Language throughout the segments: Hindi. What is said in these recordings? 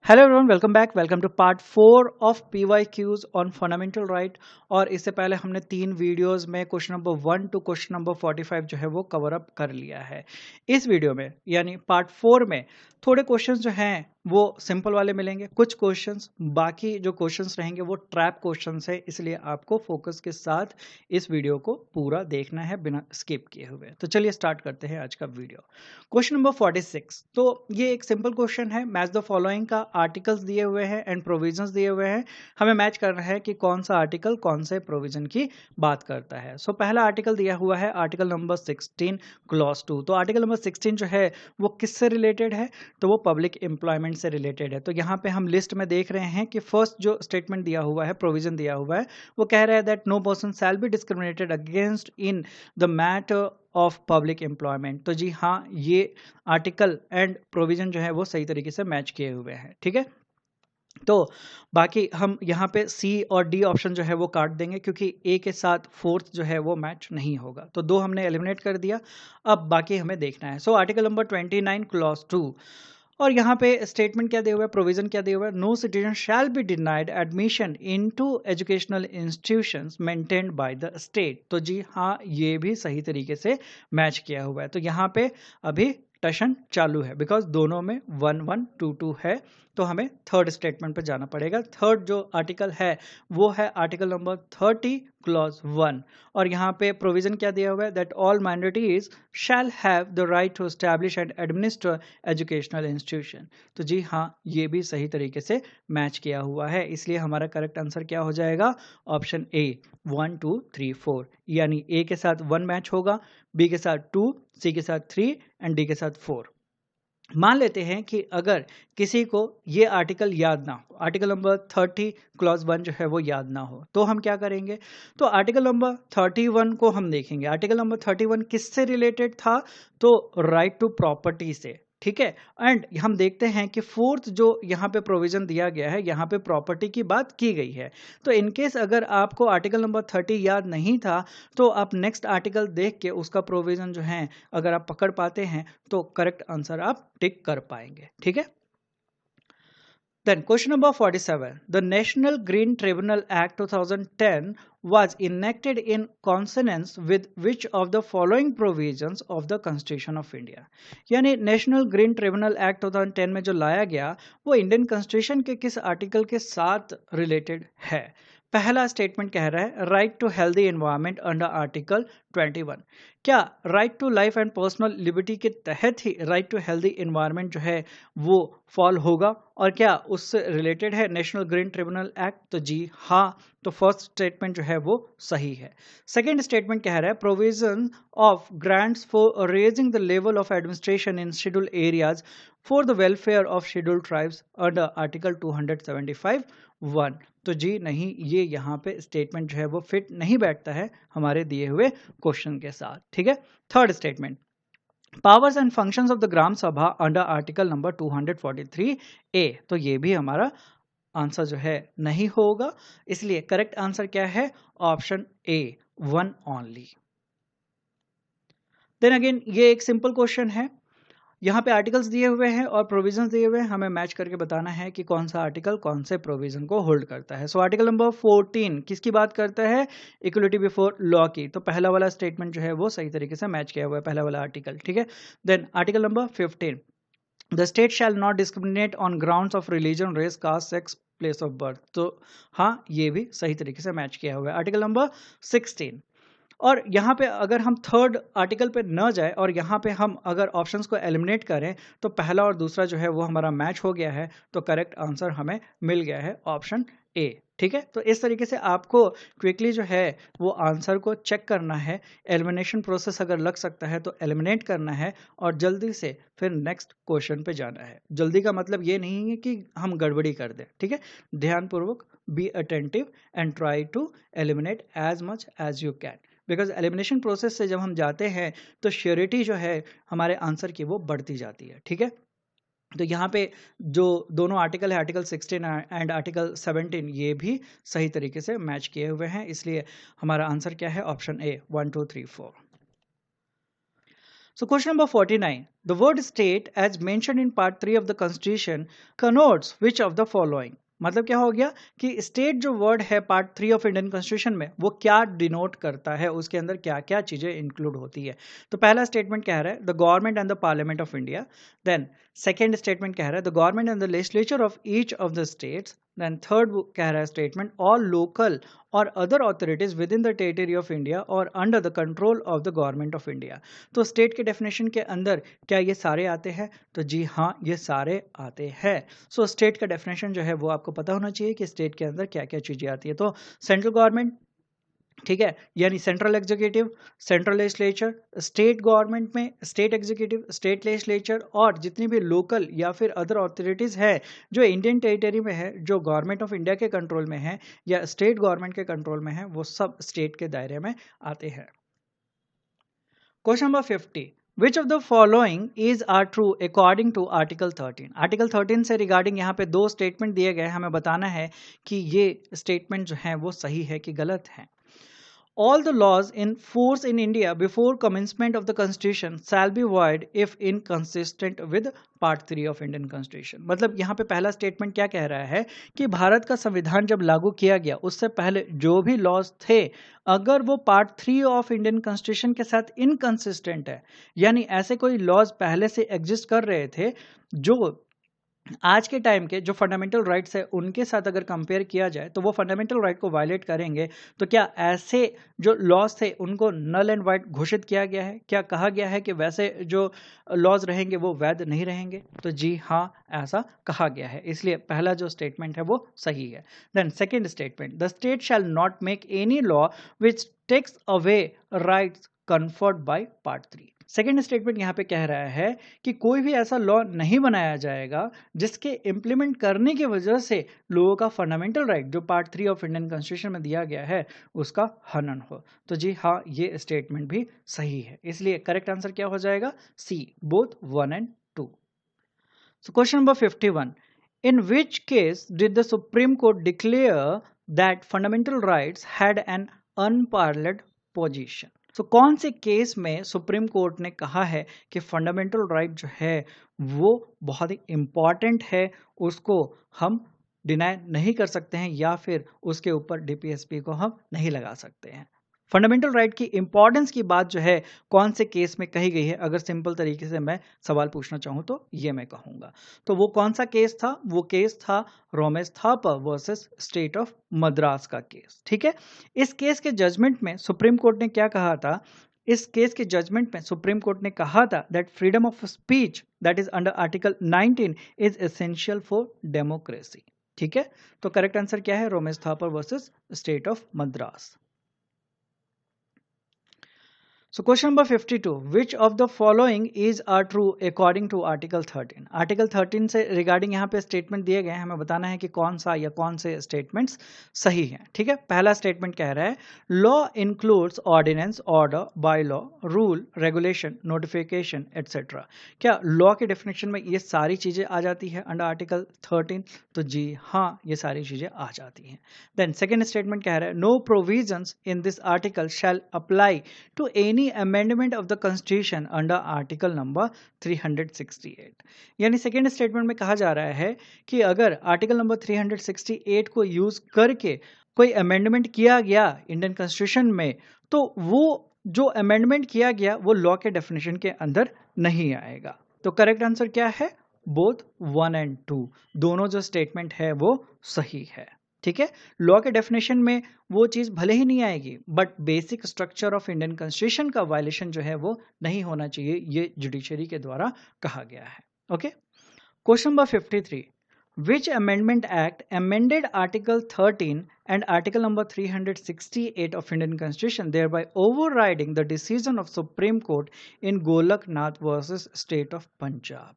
Hello everyone, welcome back. Welcome to part 4 of PYQs on fundamental right. और इससे पहले हमने 3 वीडियोस में question number 1 to question number 45 जो है वो कवर अप कर लिया है। इस वीडियो में यानी पार्ट 4 में थोड़े क्वेश्चंस जो हैं वो सिंपल वाले मिलेंगे, कुछ क्वेश्चंस, बाकी जो क्वेश्चंस रहेंगे वो ट्रैप क्वेश्चंस है, इसलिए आपको फोकस के साथ इस वीडियो को पूरा देखना है बिना स्किप किए हुए। तो चलिए स्टार्ट करते हैं आज का वीडियो। Question number 46। तो ये एक सिंपल क्वेश्चन है। मैच द फॉलोइंग का आर्टिकल्स दिए हुए हैं एंड प्रोविजंस दिए हुए हैं। हमें मैच करना है कि कौन सा आर्टिकल कौन से प्रोविजन की बात करता है। सो पहला आर्टिकल दिया हुआ है आर्टिकल नंबर 16 क्लॉज 2। तो आर्टिकल नंबर 16 जो है वो किससे रिलेटेड है? तो वो पब्लिक एम्प्लॉयमेंट से रिलेटेड है। तो यहाँ पे हम लिस्ट में देख रहे हैं कि फर्स्ट जो स्टेटमेंट दिया हुआ है, प्रोविजन दिया हुआ है, वो कह रहा है that no person shall be discriminated against in the matter of public employment. तो जी हाँ, ये आर्टिकल एंड प्रोविजन जो है वो सही तरीके से मैच किए हुए हैं। ठीक है, तो बाकी हम यहाँ पे सी और डी ऑप्शन जो है वो काट देंगे, क्योंकि ए के साथ फोर्थ जो है वो मैच नहीं होगा। तो दो हमने एलिमिनेट कर दिया, अब बाकी हमें देखना है। So article number 29 clause 2। और यहाँ पे स्टेटमेंट क्या दिया हुआ है, प्रोविजन क्या दिया हुआ है? No citizen shall be denied admission into educational institutions maintained by the state. तो जी हाँ, ये भी सही तरीके से मैच किया हुआ है। तो यहाँ पे अभी टशन चालू है, बिकॉज दोनों में 1122 है। तो हमें थर्ड स्टेटमेंट पे जाना पड़ेगा। थर्ड जो आर्टिकल है वो है आर्टिकल नंबर 30 क्लॉज 1। और यहाँ पे प्रोविजन क्या दिया हुआ है? That all minorities shall have the right to establish and administer educational institution. तो जी हाँ, ये भी सही तरीके से मैच किया हुआ है, इसलिए हमारा करेक्ट आंसर क्या हो जाएगा? Option A, 1 2 3 4। यानी ए के साथ 1 मैच होगा, बी के साथ 2, सी के साथ 3 एंड डी के साथ 4। मान लेते हैं कि अगर किसी को ये आर्टिकल याद ना हो, आर्टिकल नंबर 30 क्लॉज 1 जो है वो याद ना हो, तो हम क्या करेंगे? तो आर्टिकल नंबर 31 को हम देखेंगे। आर्टिकल नंबर 31 किससे रिलेटेड था? तो राइट टू प्रॉपर्टी से। ठीक है, एंड हम देखते हैं कि फोर्थ जो यहाँ पे प्रोविजन दिया गया है, यहाँ पे प्रॉपर्टी की बात की गई है। तो इनकेस अगर आपको आर्टिकल नंबर 30 याद नहीं था, तो आप नेक्स्ट आर्टिकल देख के उसका प्रोविजन जो है अगर आप पकड़ पाते हैं तो करेक्ट आंसर आप टिक कर पाएंगे। ठीक है, then question number 47. The National Green Tribunal Act 2010 was enacted in consonance with which of the following provisions of the Constitution of India? यानी नेशनल ग्रीन ट्रिब्यूनल एक्ट 2010 में जो लाया गया वो इंडियन कॉन्स्टिट्यूशन के किस आर्टिकल के साथ रिलेटेड है? पहला स्टेटमेंट कह रहा है right to healthy environment under article 21। क्या right to life and personal liberty के तहत ही राइट टू हेल्दी एनवायरनमेंट जो है वो फॉल होगा? और क्या उससे रिलेटेड है नेशनल ग्रीन ट्रिब्यूनल एक्ट? तो जी हाँ, तो फर्स्ट स्टेटमेंट जो है वो सही है। सेकेंड स्टेटमेंट कह रहा है provision of grants for raising the level of administration in scheduled areas for the welfare of scheduled tribes under article 275(1). तो जी नहीं, ये यहाँ पे स्टेटमेंट जो है वो फिट नहीं बैठता है हमारे दिए हुए क्वेश्चन के साथ। ठीक है, third statement powers and functions of the Gram Sabha under article number 243A। तो ये भी हमारा आंसर जो है नहीं होगा, इसलिए करेक्ट आंसर क्या है? Option A, 1 only. Then again ये एक सिंपल क्वेश्चन है। यहाँ पे आर्टिकल्स दिए हुए हैं और प्रोविजंस दिए हुए हैं, हमें मैच करके बताना है कि कौन सा आर्टिकल कौन से प्रोविजन को होल्ड करता है। सो आर्टिकल नंबर 14 किसकी बात करता है? इक्वलिटी बिफोर लॉ की। तो पहला वाला स्टेटमेंट जो है वो सही तरीके से मैच किया हुआ है, पहला वाला आर्टिकल। ठीक है, then article number 15, the state shall not discriminate on grounds of religion, race, caste, sex, place of birth. तो हाँ, ये भी सही तरीके से मैच किया हुआ है। Article number 16। और यहाँ पे अगर हम थर्ड आर्टिकल पे न जाए और यहाँ पे हम अगर ऑप्शंस को एलिमिनेट करें तो पहला और दूसरा जो है वो हमारा मैच हो गया है, तो करेक्ट आंसर हमें मिल गया है ऑप्शन ए। ठीक है, तो इस तरीके से आपको क्विकली जो है वो आंसर को चेक करना है। एलिमिनेशन प्रोसेस अगर लग सकता है तो एलिमिनेट करना है और जल्दी से फिर नेक्स्ट क्वेश्चन पे जाना है। जल्दी का मतलब ये नहीं है कि हम गड़बड़ी कर दें। ठीक है, ध्यानपूर्वक be attentive and try to eliminate as much as you can, because elimination process से जब हम जाते हैं तो श्योरिटी जो है हमारे आंसर की वो बढ़ती जाती है। ठीक है, तो यहाँ पे जो दोनों आर्टिकल है, आर्टिकल 16 एंड आर्टिकल 17, ये भी सही तरीके से मैच किए हुए हैं, इसलिए हमारा आंसर क्या है? Option A, 1 2 3 4। So question number 49. The word state as mentioned in part 3 of the constitution connotes which of the following? मतलब क्या हो गया कि स्टेट जो वर्ड है पार्ट 3 ऑफ इंडियन कॉन्स्टिट्यूशन में वो क्या डिनोट करता है, उसके अंदर क्या क्या चीजें इंक्लूड होती है। तो पहला स्टेटमेंट कह रहा है the government and the parliament of India. Then second statement कह रहा है the government and the legislature of each of the states. Then third कह रहा है स्टेटमेंट ऑल लोकल और other authorities within the territory of India और under the control of the government of India. तो स्टेट के डेफिनेशन के अंदर क्या ये सारे आते हैं? तो जी हाँ, ये सारे आते हैं। सो स्टेट का डेफिनेशन जो है वो आपको पता होना चाहिए कि स्टेट के अंदर क्या क्या चीजें आती है। तो सेंट्रल गवर्नमेंट, ठीक है, यानी central executive, central legislature, state government में स्टेट एग्जीक्यूटिव, स्टेट लेजिस्लेचर और जितनी भी लोकल या फिर अदर अथॉरिटीज है जो इंडियन टेरिटरी में है, जो गवर्नमेंट ऑफ इंडिया के कंट्रोल में है या स्टेट गवर्नमेंट के कंट्रोल में है, वो सब स्टेट के दायरे में आते हैं। Question number 50. Which of the following is are true according to Article 13? Article 13 से रिगार्डिंग यहाँ पे दो स्टेटमेंट दिए गए, हमें बताना है कि ये स्टेटमेंट जो है वो सही है कि गलत है। All the laws in force in India before commencement of the Constitution shall be void if inconsistent with Part 3 of Indian Constitution। मतलब यहाँ पे पहला स्टेटमेंट क्या कह रहा है कि भारत का संविधान जब लागू किया गया उससे पहले जो भी लॉज थे, अगर वो पार्ट 3 ऑफ इंडियन कॉन्स्टिट्यूशन के साथ इनकंसिस्टेंट है, यानी ऐसे कोई लॉज पहले से एग्जिस्ट कर रहे थे जो आज के टाइम के जो फंडामेंटल राइट्स है उनके साथ अगर कंपेयर किया जाए तो वो फंडामेंटल राइट को वायलेट करेंगे, तो क्या ऐसे जो लॉज थे उनको नल एंड वाइड घोषित किया गया है? क्या कहा गया है कि वैसे जो लॉज रहेंगे वो वैध नहीं रहेंगे? तो जी हाँ, ऐसा कहा गया है, इसलिए पहला जो स्टेटमेंट है वो सही है। Then second statement, the state shall not make any law which takes away rights conferred by part 3। Second statement यहाँ पे कह रहा है कि कोई भी ऐसा लॉ नहीं बनाया जाएगा जिसके इंप्लीमेंट करने की वजह से लोगों का फंडामेंटल राइट जो पार्ट 3 ऑफ इंडियन कॉन्स्टिट्यूशन में दिया गया है उसका हनन हो। तो जी हाँ, ये स्टेटमेंट भी सही है, इसलिए करेक्ट आंसर क्या हो जाएगा? C, both 1 and 2। So question number 51. In which case did the Supreme Court declare that fundamental rights had an unparalleled position? तो कौन से केस में सुप्रीम कोर्ट ने कहा है कि फंडामेंटल राइट जो है वो बहुत ही इंपॉर्टेंट है, उसको हम डिनाई नहीं कर सकते हैं या फिर उसके ऊपर डीपीएसपी को हम नहीं लगा सकते हैं? फंडामेंटल राइट की इंपॉर्टेंस की बात जो है कौन से केस में कही गई है? अगर सिंपल तरीके से मैं सवाल पूछना चाहूं तो ये मैं कहूंगा। तो वो कौन सा केस था? वो केस था Romesh Thapa versus state of Madras का केस। ठीक है, इस केस के जजमेंट में सुप्रीम कोर्ट ने क्या कहा था? इस केस के जजमेंट में सुप्रीम कोर्ट ने कहा था that freedom of speech that is under article 19 is essential for democracy. ठीक है, तो करेक्ट आंसर क्या है? Romesh Thapar versus state of Madras. So question number 52. Which of the following is are true according to Article 13? Article 13 से रिगार्डिंग यहाँ पे स्टेटमेंट दिए गए हैं, हमें बताना है कि कौन सा या कौन से स्टेटमेंट्स सही हैं। ठीक है, पहला स्टेटमेंट कह रहा है law includes ordinance, order, bylaw, rule, regulation, notification etcetera. क्या लॉ के डेफिनेशन में ये सारी चीजें आ जाती है अंडर आर्टिकल 13? तो जी हाँ, ये सारी चीजें आ जाती हैं। देन सेकेंड स्टेटमेंट कह रहा है no provisions in this article shall apply to any amendment of the constitution under article number 368। यानी सेकेंड स्टेटमेंट में कहा जा रहा है कि अगर आर्टिकल नंबर 368 को यूज करके कोई अमेंडमेंट किया गया इंडियन कॉन्स्टिट्यूशन में, तो वो जो अमेंडमेंट किया गया वो लॉ के डेफिनेशन के अंदर नहीं आएगा। तो करेक्ट आंसर क्या है? बोथ 1 and 2, दोनों जो स्टेटमेंट है वो सही है। ठीक है, लॉ के डेफिनेशन में वो चीज भले ही नहीं आएगी, but basic structure of Indian constitution का वायलेशन जो है वो नहीं होना चाहिए, ये जुडिशरी के द्वारा कहा गया है। Okay, question number 53. Which amendment act amended Article 13 and Article number 368 of Indian Constitution, thereby overriding the decision of Supreme Court in Golaknath versus State of Punjab?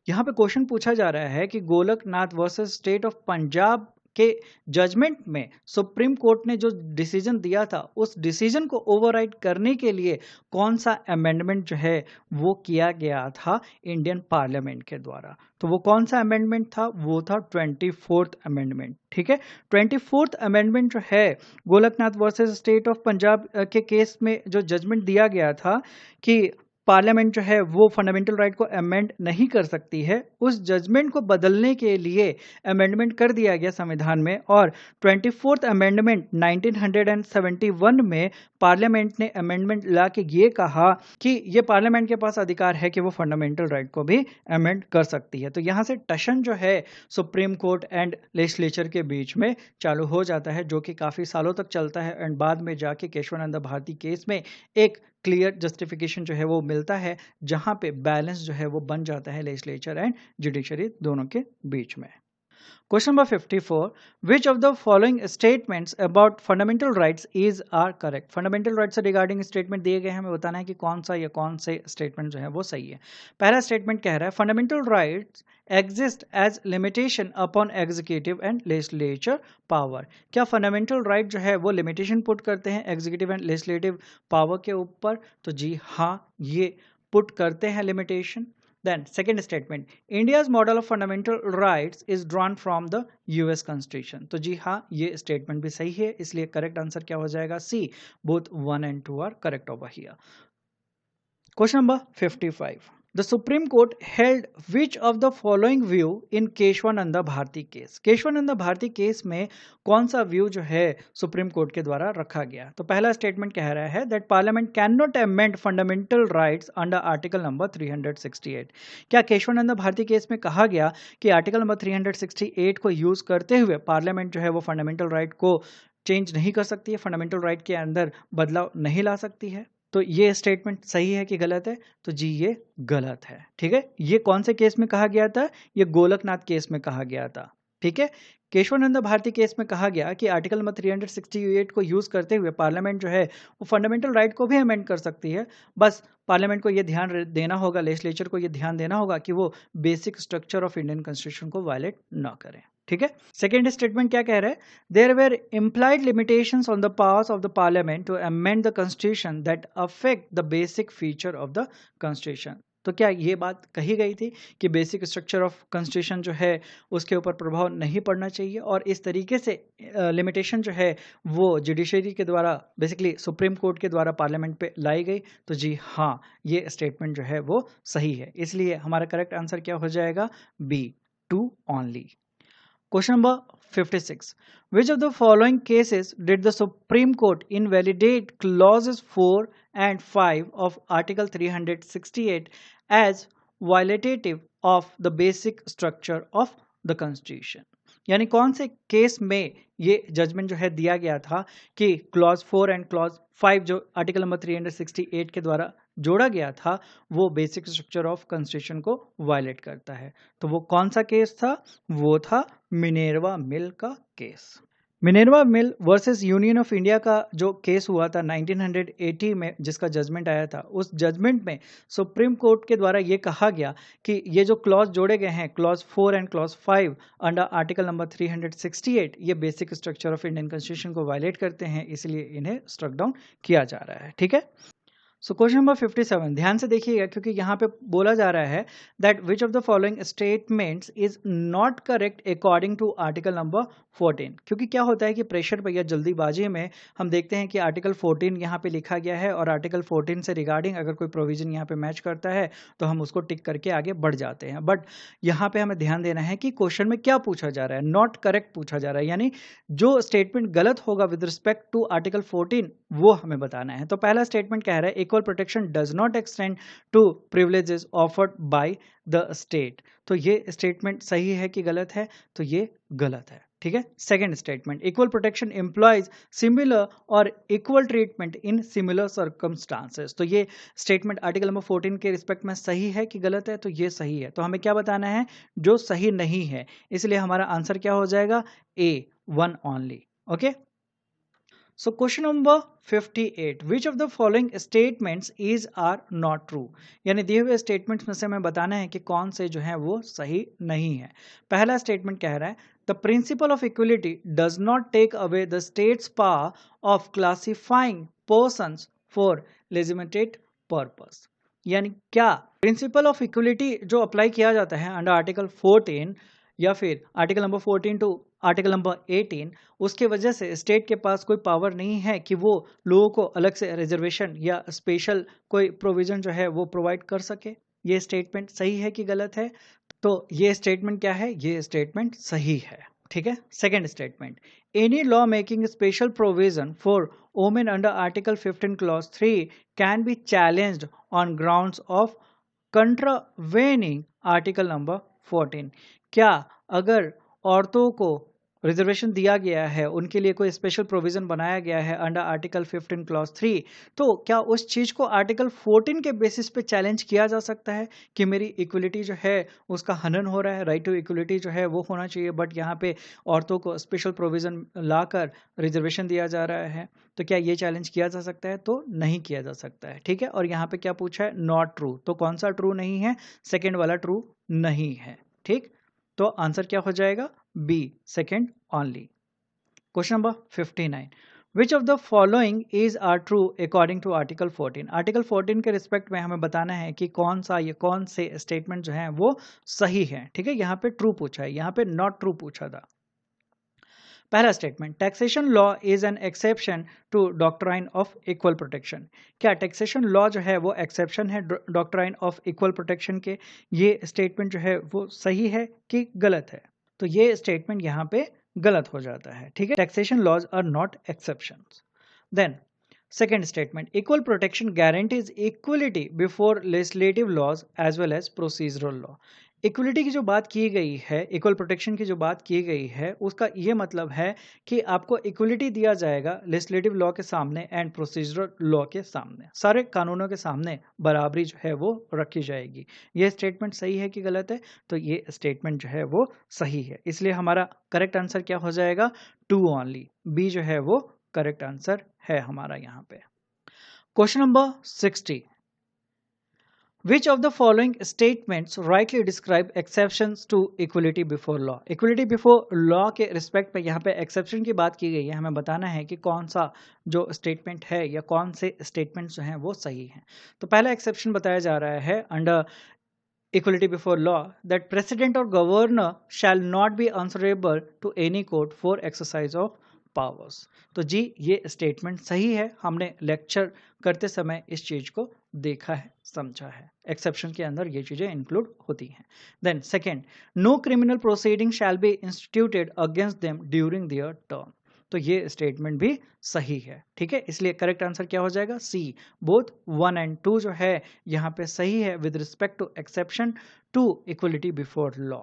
यहाँ पे क्वेश्चन पूछा जा रहा है कि Golaknath versus state of Punjab के जजमेंट में सुप्रीम कोर्ट ने जो डिसीजन दिया था उस डिसीजन को ओवरराइड करने के लिए कौन सा अमेंडमेंट जो है वो किया गया था इंडियन पार्लियामेंट के द्वारा। तो वो कौन सा अमेंडमेंट था? वो था 24th अमेंडमेंट। ठीक है, 24th अमेंडमेंट जो है Golaknath versus state of Punjab के केस में जो जजमेंट दिया गया था कि पार्लियामेंट जो है वो फंडामेंटल राइट को अमेंड नहीं कर सकती है, उस जजमेंट को बदलने के लिए अमेंडमेंट कर दिया गया संविधान में। और 24th अमेंडमेंट 1971 में पार्लियामेंट ने अमेंडमेंट ला के ये कहा कि ये पार्लियामेंट के पास अधिकार है कि वो फंडामेंटल राइट को भी अमेंड कर सकती है। तो यहाँ से टशन जो है सुप्रीम कोर्ट एंड लेजिस्लेचर के बीच में चालू हो जाता है, जो कि काफ़ी सालों तक चलता है एंड बाद में जाके केशवानंद भारती केस में एक क्लियर जस्टिफिकेशन जो है वो मिलता है, जहां पे बैलेंस जो है वो बन जाता है लेजिस्लेचर एंड जुडिशरी दोनों के बीच में। Question number 54, which of the following statements about fundamental rights is are correct. Fundamental rights से रिगार्डिंग स्टेटमेंट दिए गए हैं, हमें बताना है कि कौन सा या कौन से स्टेटमेंट जो है वो सही है। पहला स्टेटमेंट कह रहा है fundamental rights exist as limitation upon executive and legislature power. क्या फंडामेंटल राइट जो है वो लिमिटेशन पुट करते हैं एग्जीक्यूटिव एंड लेजिस्लेटिव पावर के ऊपर? तो जी हाँ, ये पुट करते हैं limitation. Then second statement, India's model of fundamental rights is drawn from the US Constitution। तो जी हाँ, ये स्टेटमेंट भी सही है, इसलिए करेक्ट आंसर क्या हो जाएगा? सी, both 1 and 2 are correct over here। Question number 55, the Supreme Court held which of the following view in Kesavananda Bharati case. Kesavananda Bharati case में कौन सा व्यू जो है सुप्रीम कोर्ट के द्वारा रखा गया? तो पहला स्टेटमेंट कह रहा है that parliament can not amend fundamental rights under article number 368। क्या केशवानंद भारती केस में कहा गया कि आर्टिकल नंबर 368 को यूज करते हुए पार्लियामेंट जो है वो फंडामेंटल राइट को चेंज नहीं कर सकती है, फंडामेंटल राइट के अंदर बदलाव नहीं ला सकती है? तो ये स्टेटमेंट सही है कि गलत है? तो जी ये गलत है। ठीक है, ये कौन से केस में कहा गया था? ये गोलकनाथ केस में कहा गया था। ठीक है, केशवानंद भारती केस में कहा गया कि आर्टिकल नंबर 368 को यूज करते हुए पार्लियामेंट जो है वो फंडामेंटल राइट को भी अमेंड कर सकती है, बस पार्लियामेंट को ये ध्यान देना होगा, लेजिस्लेचर को ये ध्यान देना होगा कि वो basic structure of Indian constitution को वायलेट ना करें। ठीक है, सेकेंड स्टेटमेंट क्या कह रहा है? There were implied limitations on the powers of the parliament to amend the constitution that affect the basic feature of the constitution. तो क्या ये बात कही गई थी कि बेसिक स्ट्रक्चर ऑफ कॉन्स्टिट्यूशन जो है उसके ऊपर प्रभाव नहीं पड़ना चाहिए, और इस तरीके से लिमिटेशन जो है वो जुडिशरी के द्वारा, बेसिकली सुप्रीम कोर्ट के द्वारा पार्लियामेंट पे लाई गई? तो जी हाँ, ये स्टेटमेंट जो है वो सही है, इसलिए हमारा करेक्ट आंसर क्या हो जाएगा? B, 2 only. Question number 56. Which of the following cases did the Supreme Court invalidate clauses 4 and 5 of Article 368 as violative of the basic structure of the Constitution? यानी कौन से केस में ये जजमेंट जो है दिया गया था कि क्लॉज 4 एंड क्लॉज 5 जो आर्टिकल नंबर 368 के द्वारा जोड़ा गया था वो बेसिक स्ट्रक्चर ऑफ कॉन्स्टिट्यूशन को वायलेट करता है? तो वो कौन सा केस था? वो था मिनेर्वा मिल का केस। Minerva mill versus Union of India का जो केस हुआ था 1980 में, जिसका जजमेंट आया था, उस जजमेंट में सुप्रीम कोर्ट के द्वारा ये कहा गया कि ये जो क्लॉज जोड़े गए हैं, clause 4 and clause 5 under article number 368, ये basic structure of Indian constitution को वायलेट करते हैं, इसलिए इन्हें स्ट्रक डाउन किया जा रहा है। ठीक है, सो क्वेश्चन नंबर 57, ध्यान से देखिएगा क्योंकि यहाँ पे बोला जा रहा है that which of the following statements is not correct according to article number 14। क्योंकि क्या होता है कि प्रेशर पर या जल्दीबाजी में हम देखते हैं कि आर्टिकल 14 यहाँ पे लिखा गया है और आर्टिकल 14 से रिगार्डिंग अगर कोई प्रोविजन यहाँ पे मैच करता है तो हम उसको टिक करके आगे बढ़ जाते हैं, बट यहाँ पे हमें ध्यान देना है कि क्वेश्चन में क्या पूछा जा रहा है, नॉट करेक्ट पूछा जा रहा है, यानी जो स्टेटमेंट गलत होगा विद रिस्पेक्ट टू आर्टिकल 14 वो हमें बताना है। तो पहला स्टेटमेंट कह रहा है equal protection does not extend to privileges afforded by the state. तो ये स्टेटमेंट सही है कि गलत है? तो ये गलत है। ठीक है, second statement equal protection employees similar और equal treatment in similar circumstances. तो ये स्टेटमेंट आर्टिकल नंबर 14 के रिस्पेक्ट में सही है कि गलत है? तो ये सही है। तो हमें क्या बताना है? जो सही नहीं है, इसलिए हमारा आंसर क्या हो जाएगा? ए, 1 only. Okay, so question number 58, which of the following statements is are not true? यानी दिए हुए स्टेटमेंट्स में से हमें बताना है कि कौन से जो है वो सही नहीं है। पहला स्टेटमेंट कह रहा है the principle of equality does not take away the state's power of classifying persons for legitimate purpose. यानी क्या प्रिंसिपल ऑफ इक्वलिटी जो अप्लाई किया जाता है अंडर आर्टिकल 14, या फिर article number 14 to article number 18, उसके वजह से स्टेट के पास कोई पावर नहीं है कि वो लोगों को अलग से रिजर्वेशन या स्पेशल कोई प्रोविजन जो है वो प्रोवाइड कर सके। ये स्टेटमेंट सही है कि गलत है? तो ये स्टेटमेंट क्या है? ये स्टेटमेंट सही है। ठीक है। Second statement, any law making special provision for women under article 15 clause 3 can be challenged on grounds of contravening article number 14। क्या अगर औरतों को रिजर्वेशन दिया गया है, उनके लिए कोई स्पेशल प्रोविजन बनाया गया है अंडर आर्टिकल 15 क्लॉज 3, तो क्या उस चीज को आर्टिकल 14 के बेसिस पे चैलेंज किया जा सकता है कि मेरी इक्वलिटी जो है उसका हनन हो रहा है, राइट टू इक्वलिटी जो है वो होना चाहिए, बट यहाँ पे औरतों को स्पेशल प्रोविजन लाकर रिजर्वेशन दिया जा रहा है? तो क्या ये चैलेंज किया जा सकता है? तो नहीं किया जा सकता है। ठीक है। और यहाँ पे क्या पूछा है? Not true. तो कौन सा ट्रू नहीं है? सेकेंड वाला ट्रू नहीं है। ठीक। तो आंसर क्या हो जाएगा? B, second only. Question number 59, which of the following is are true according to article 14? Article 14 के रिस्पेक्ट में हमें बताना है कि कौन से स्टेटमेंट जो है वो सही है। ठीक है। यहाँ पे ट्रू पूछा है, यहाँ पे नॉट ट्रू पूछा था। पहला statement, taxation law is an exception to doctrine of equal protection. क्या टैक्सेशन लॉ जो है वो एक्सेप्शन है डॉक्ट्राइन ऑफ इक्वल प्रोटेक्शन के? ये स्टेटमेंट जो है वो सही है कि गलत है? तो ये स्टेटमेंट यहाँ पे गलत हो जाता है। ठीक है। Taxation laws are not exceptions. Then second statement, equal protection guarantees equality before legislative laws as well as procedural law. Equality की जो बात की गई है, इक्वल प्रोटेक्शन की जो बात की गई है, उसका ये मतलब है कि आपको इक्वलिटी दिया जाएगा लेजिस्लेटिव लॉ के सामने एंड प्रोसीजरल लॉ के सामने, सारे कानूनों के सामने बराबरी जो है वो रखी जाएगी। ये स्टेटमेंट सही है कि गलत है? तो ये स्टेटमेंट जो है वो सही है, इसलिए हमारा करेक्ट आंसर क्या हो जाएगा? To only. बी जो है वो करेक्ट आंसर है हमारा यहाँ पे। Question number 60, Which of the following statements rightly describe exceptions to equality before law? Equality before law के रिस्पेक्ट में यहाँ पे एक्सेप्शन की बात की गई है, हमें बताना है कि कौन सा जो स्टेटमेंट है या कौन से स्टेटमेंट्स जो हैं वो सही हैं। तो पहला एक्सेप्शन बताया जा रहा है under equality before law that president or governor shall not be answerable to any court for exercise of powers. तो जी ये स्टेटमेंट सही है, हमने लेक्चर करते समय इस चीज को देखा है, समझा है। एक्सेप्शन के अंदर ये चीजें इंक्लूड होती हैं। Then second, no criminal proceeding shall be instituted against them during their term. तो ये स्टेटमेंट भी सही है। ठीक है। इसलिए करेक्ट आंसर क्या हो जाएगा? सी, बोथ 1 एंड 2 जो है यहाँ पे सही है with respect to exception to equality before law.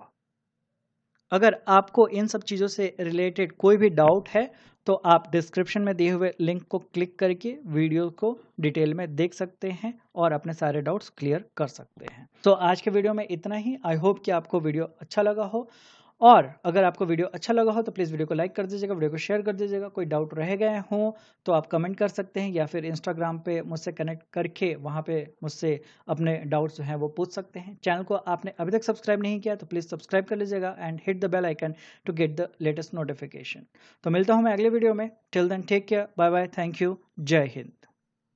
अगर आपको इन सब चीज़ों से रिलेटेड कोई भी डाउट है तो आप डिस्क्रिप्शन में दिए हुए लिंक को क्लिक करके वीडियो को डिटेल में देख सकते हैं और अपने सारे डाउट्स क्लियर कर सकते हैं। तो आज के वीडियो में इतना ही। आई होप कि आपको वीडियो अच्छा लगा हो, और अगर आपको वीडियो अच्छा लगा हो तो प्लीज़ वीडियो को लाइक कर दीजिएगा, वीडियो को शेयर कर दीजिएगा। कोई डाउट रह गए हों तो आप कमेंट कर सकते हैं या फिर इंस्टाग्राम पे मुझसे कनेक्ट करके वहाँ पे मुझसे अपने डाउट्स जो हैं वो पूछ सकते हैं। चैनल को आपने अभी तक सब्सक्राइब नहीं किया तो प्लीज़ सब्सक्राइब कर लीजिएगा and hit the bell icon to get the latest notification. तो मिलता हूँ मैं अगले वीडियो में। Till then take care, bye bye, thank you, जय हिंद।